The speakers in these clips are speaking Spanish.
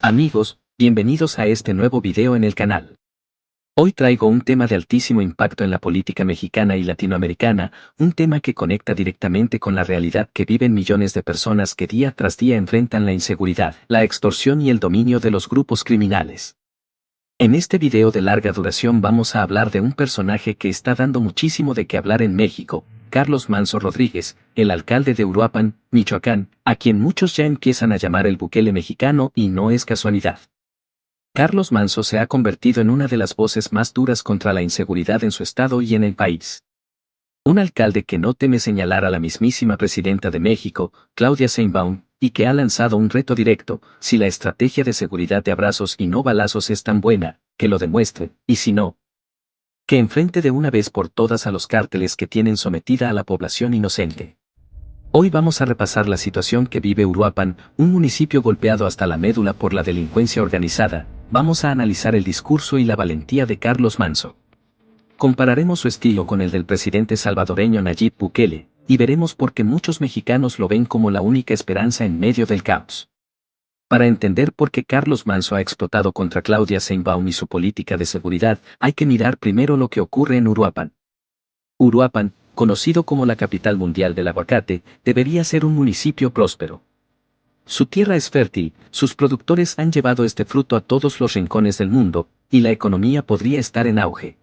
Amigos, bienvenidos a este nuevo video en el canal. Hoy traigo un tema de altísimo impacto en la política mexicana y latinoamericana, un tema que conecta directamente con la realidad que viven millones de personas que día tras día enfrentan la inseguridad, la extorsión y el dominio de los grupos criminales. En este video de larga duración vamos a hablar de un personaje que está dando muchísimo de qué hablar en México, Carlos Manzo Rodríguez, el alcalde de Uruapan, Michoacán, a quien muchos ya empiezan a llamar el Bukele mexicano y no es casualidad. Carlos Manzo se ha convertido en una de las voces más duras contra la inseguridad en su estado y en el país. Un alcalde que no teme señalar a la mismísima presidenta de México, Claudia Sheinbaum, y que ha lanzado un reto directo: si la estrategia de seguridad de abrazos y no balazos es tan buena, que lo demuestre, y si no, que enfrente de una vez por todas a los cárteles que tienen sometida a la población inocente. Hoy vamos a repasar la situación que vive Uruapan, un municipio golpeado hasta la médula por la delincuencia organizada. Vamos a analizar el discurso y la valentía de Carlos Manzo. Compararemos su estilo con el del presidente salvadoreño Nayib Bukele, y veremos por qué muchos mexicanos lo ven como la única esperanza en medio del caos. Para entender por qué Carlos Manzo ha explotado contra Claudia Sheinbaum y su política de seguridad, hay que mirar primero lo que ocurre en Uruapan. Uruapan, conocido como la capital mundial del aguacate, debería ser un municipio próspero. Su tierra es fértil, sus productores han llevado este fruto a todos los rincones del mundo, y la economía podría estar en auge.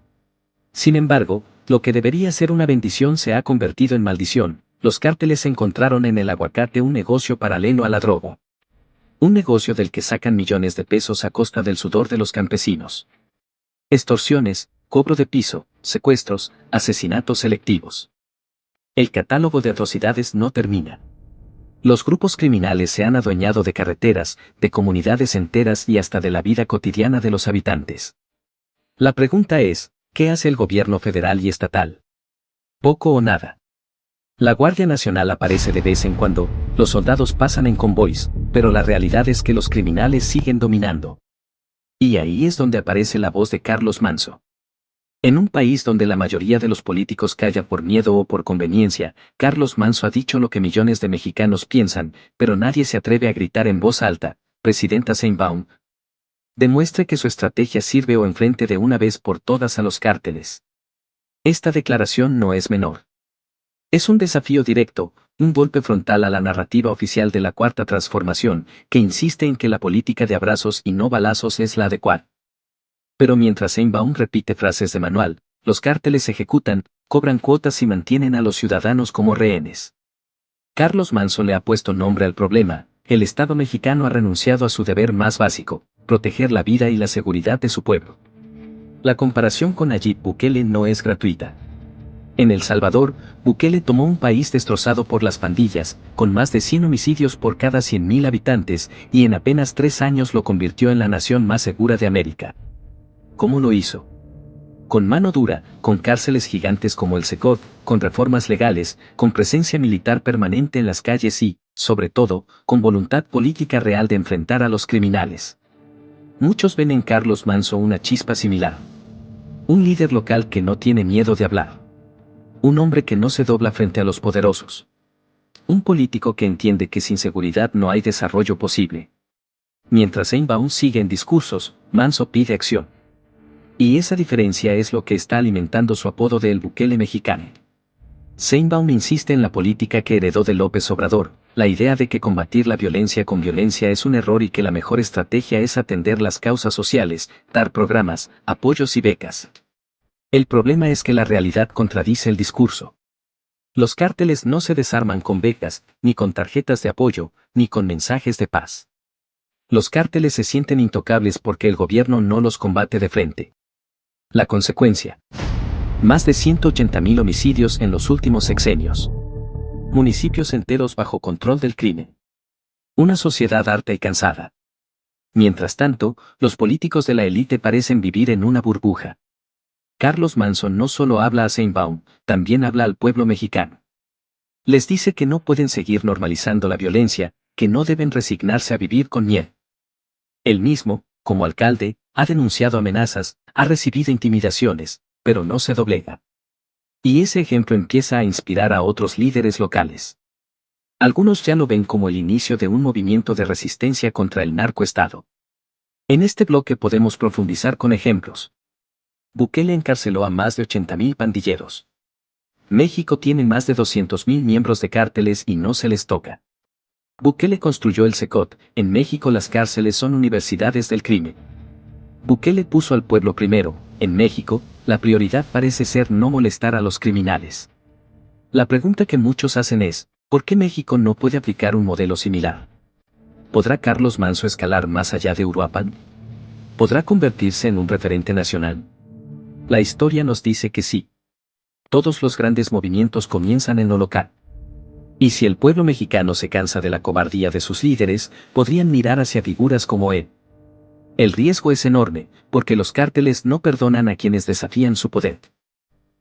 Sin embargo, lo que debería ser una bendición se ha convertido en maldición. Los cárteles encontraron en el aguacate un negocio paralelo a la droga. Un negocio del que sacan millones de pesos a costa del sudor de los campesinos. Extorsiones, cobro de piso, secuestros, asesinatos selectivos. El catálogo de atrocidades no termina. Los grupos criminales se han adueñado de carreteras, de comunidades enteras y hasta de la vida cotidiana de los habitantes. La pregunta es, ¿qué hace el gobierno federal y estatal? Poco o nada. La Guardia Nacional aparece de vez en cuando, los soldados pasan en convoys, pero la realidad es que los criminales siguen dominando. Y ahí es donde aparece la voz de Carlos Manzo. En un país donde la mayoría de los políticos calla por miedo o por conveniencia, Carlos Manzo ha dicho lo que millones de mexicanos piensan, pero nadie se atreve a gritar en voz alta: Presidenta Sheinbaum, demuestre que su estrategia sirve o enfrente de una vez por todas a los cárteles. Esta declaración no es menor. Es un desafío directo, un golpe frontal a la narrativa oficial de la Cuarta Transformación, que insiste en que la política de abrazos y no balazos es la adecuada. Pero mientras Sheinbaum repite frases de manual, los cárteles ejecutan, cobran cuotas y mantienen a los ciudadanos como rehenes. Carlos Manzo le ha puesto nombre al problema: el Estado mexicano ha renunciado a su deber más básico, proteger la vida y la seguridad de su pueblo. La comparación con Nayib Bukele no es gratuita. En El Salvador, Bukele tomó un país destrozado por las pandillas, con más de 100 homicidios por cada 100.000 habitantes, y en apenas 3 años lo convirtió en la nación más segura de América. ¿Cómo lo hizo? Con mano dura, con cárceles gigantes como el Secot, con reformas legales, con presencia militar permanente en las calles y, sobre todo, con voluntad política real de enfrentar a los criminales. Muchos ven en Carlos Manzo una chispa similar. Un líder local que no tiene miedo de hablar. Un hombre que no se dobla frente a los poderosos. Un político que entiende que sin seguridad no hay desarrollo posible. Mientras Sheinbaum sigue en discursos, Manzo pide acción. Y esa diferencia es lo que está alimentando su apodo de el Bukele mexicano. Sheinbaum insiste en la política que heredó de López Obrador, la idea de que combatir la violencia con violencia es un error y que la mejor estrategia es atender las causas sociales, dar programas, apoyos y becas. El problema es que la realidad contradice el discurso. Los cárteles no se desarman con becas, ni con tarjetas de apoyo, ni con mensajes de paz. Los cárteles se sienten intocables porque el gobierno no los combate de frente. La consecuencia: más de 180.000 homicidios en los últimos sexenios. Municipios enteros bajo control del crimen. Una sociedad harta y cansada. Mientras tanto, los políticos de la élite parecen vivir en una burbuja. Carlos Manzo no solo habla a Sheinbaum, también habla al pueblo mexicano. Les dice que no pueden seguir normalizando la violencia, que no deben resignarse a vivir con miedo. Él mismo, como alcalde, ha denunciado amenazas, ha recibido intimidaciones, pero no se doblega. Y ese ejemplo empieza a inspirar a otros líderes locales. Algunos ya lo ven como el inicio de un movimiento de resistencia contra el narcoestado. En este bloque podemos profundizar con ejemplos. Bukele encarceló a más de 80.000 pandilleros. México tiene más de 200.000 miembros de cárteles y no se les toca. Bukele construyó el CECOT, en México las cárceles son universidades del crimen. Bukele puso al pueblo primero, en México, la prioridad parece ser no molestar a los criminales. La pregunta que muchos hacen es, ¿por qué México no puede aplicar un modelo similar? ¿Podrá Carlos Manso escalar más allá de Uruapan? ¿Podrá convertirse en un referente nacional? La historia nos dice que sí. Todos los grandes movimientos comienzan en lo local. Y si el pueblo mexicano se cansa de la cobardía de sus líderes, podrían mirar hacia figuras como él. El riesgo es enorme, porque los cárteles no perdonan a quienes desafían su poder.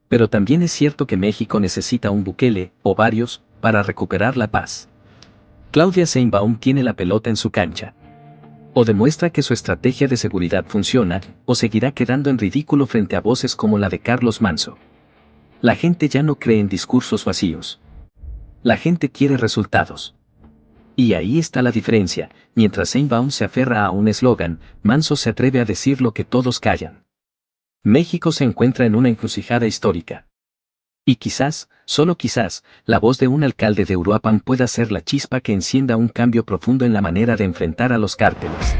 Pero también es cierto que México necesita un Bukele, o varios, para recuperar la paz. Claudia Sheinbaum tiene la pelota en su cancha. O demuestra que su estrategia de seguridad funciona, o seguirá quedando en ridículo frente a voces como la de Carlos Manso. La gente ya no cree en discursos vacíos. La gente quiere resultados. Y ahí está la diferencia, mientras Sheinbaum se aferra a un eslogan, Manso se atreve a decir lo que todos callan. México se encuentra en una encrucijada histórica. Y quizás, solo quizás, la voz de un alcalde de Uruapan pueda ser la chispa que encienda un cambio profundo en la manera de enfrentar a los cárteles.